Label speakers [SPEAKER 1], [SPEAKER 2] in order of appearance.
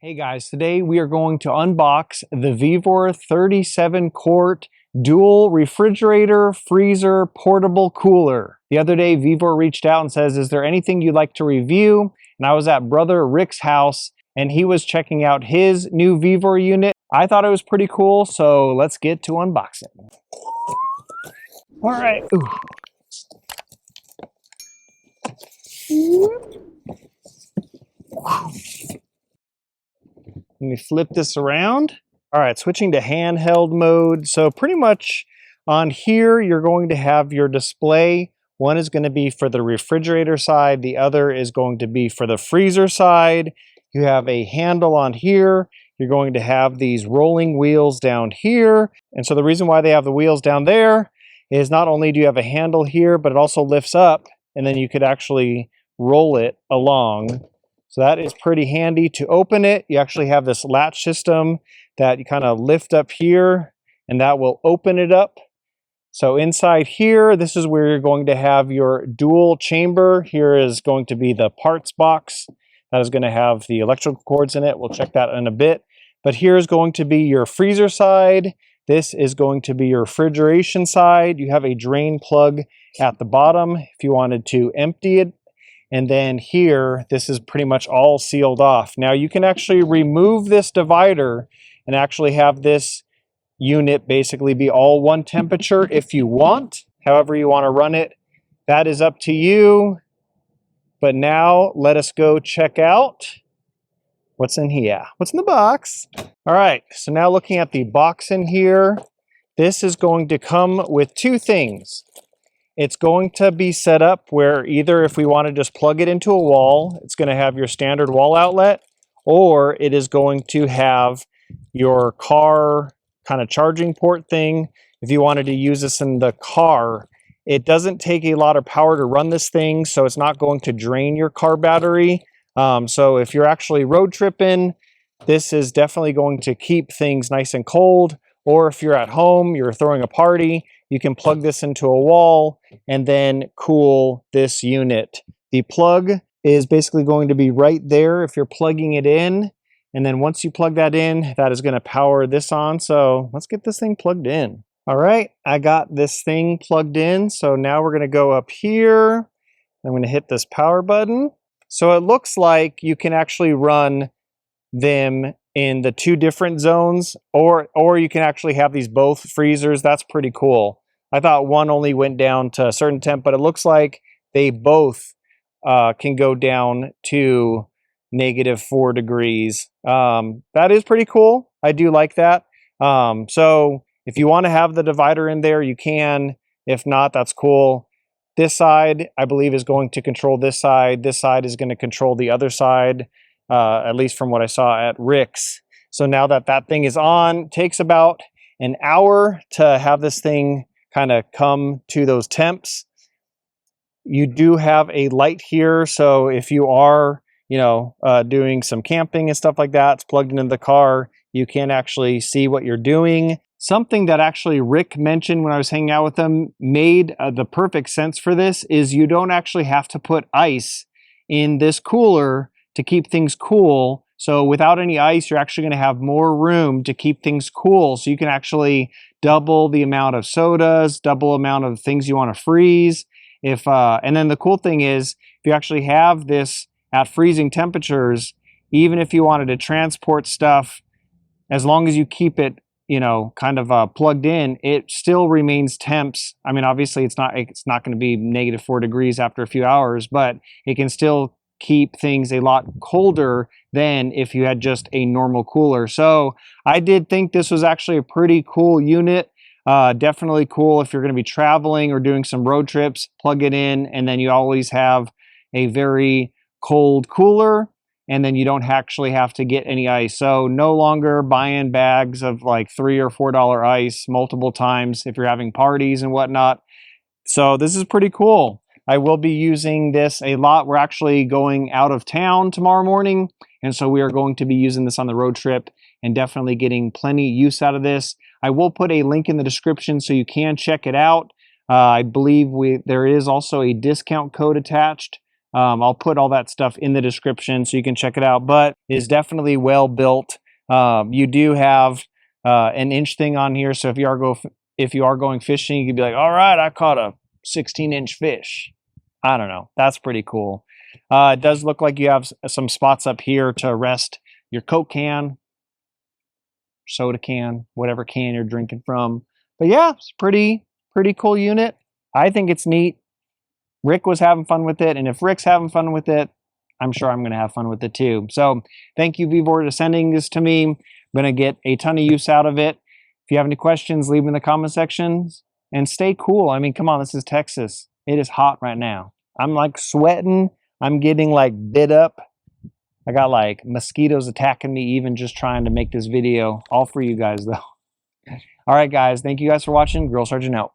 [SPEAKER 1] Hey guys, today we are going to unbox the Vevor 37 quart dual refrigerator freezer portable cooler. The other day Vevor reached out and says, is there anything you'd like to review? And I was at brother Rick's house and he was checking out his new Vevor unit. I thought it was pretty cool, so let's get to unboxing. All right. Ooh. Let me flip this around. All right, switching to handheld mode. So pretty much on here, you're going to have your display. One is going to be for the refrigerator side. The other is going to be for the freezer side. You have a handle on here. You're going to have these rolling wheels down here. And so the reason why they have the wheels down there is not only do you have a handle here, but it also lifts up and then you could actually roll it along. So that is pretty handy. To open it, you actually have this latch system that you kind of lift up here and that will open it up. So inside here, this is where you're going to have your dual chamber. Here is going to be the parts box that is going to have the electrical cords in it. We'll check that in a bit. But here's going to be your freezer side. This is going to be your refrigeration side. You have a drain plug at the bottom if you wanted to empty it. And then here, this is pretty much all sealed off. Now you can actually remove this divider and actually have this unit basically be all one temperature if you want. However you want to run it, that is up to you. But now let us go check out what's in here. What's in the box? All right, so now looking at the box in here, this is going to come with two things. It's going to be set up where either if we want to just plug it into a wall, it's going to have your standard wall outlet, or it is going to have your car kind of charging port thing. If you wanted to use this in the car, it doesn't take a lot of power to run this thing, so it's not going to drain your car battery. So if you're actually road tripping, this is definitely going to keep things nice and cold. Or if you're at home, you're throwing a party, you can plug this into a wall and then cool this unit. The plug is basically going to be right there if you're plugging it in. And then once you plug that in, that is going to power this on. So let's get this thing plugged in. All right, I got this thing plugged in. So now we're going to go up here. I'm going to hit this power button. So it looks like you can actually run them in the two different zones, or you can actually have these both freezers. That's pretty cool. I thought one only went down to a certain temp, but it looks like they both can go down to -4 degrees. That is pretty cool. I do like that. So if you want to have the divider in there, you can. If not, that's cool. This side, I believe, is going to control this side. This side is going to control the other side. At least from what I saw at Rick's. So now that that thing is on, it takes about an hour to have this thing kind of come to those temps. You do have a light here, so if you are, doing some camping and stuff like that, it's plugged into the car, you can actually see what you're doing. Something that actually Rick mentioned when I was hanging out with him made the perfect sense for this is you don't actually have to put ice in this cooler to keep things cool. So without any ice, you're actually going to have more room to keep things cool. So you can actually double the amount of sodas, double amount of things you want to freeze. And then the cool thing is, if you actually have this at freezing temperatures, even if you wanted to transport stuff, as long as you keep it, kind of plugged in, it still remains temps. I mean, obviously it's not going to be -4 degrees after a few hours, but it can still keep things a lot colder than if you had just a normal cooler. So I did think this was actually a pretty cool unit. Definitely cool if you're going to be traveling or doing some road trips, plug it in, and then you always have a very cold cooler, and then you don't actually have to get any ice. So no longer buying bags of like $3 or $4 ice multiple times if you're having parties and whatnot. So this is pretty cool. I will be using this a lot. We're actually going out of town tomorrow morning, and so we are going to be using this on the road trip and definitely getting plenty use out of this. I will put a link in the description so you can check it out. I believe there is also a discount code attached I'll put all that stuff in the description so you can check it out, but it's definitely well built. You do have an inch thing on here, so if you are going fishing, you could be like, all right, I caught a 16-inch fish. I don't know. That's pretty cool. It does look like you have some spots up here to rest your Coke can, soda can, whatever can you're drinking from. But yeah, it's pretty cool unit. I think it's neat. Rick was having fun with it, and if Rick's having fun with it, I'm sure I'm going to have fun with it too. So thank you, Vevor, for sending this to me. I'm going to get a ton of use out of it. If you have any questions, leave them in the comment sections. And stay cool. I mean, come on, this is Texas. It is hot right now. I'm like sweating. I'm getting like bit up. I got like mosquitoes attacking me even just trying to make this video. All for you guys though. All right, guys. Thank you guys for watching. Grill Sergeant out.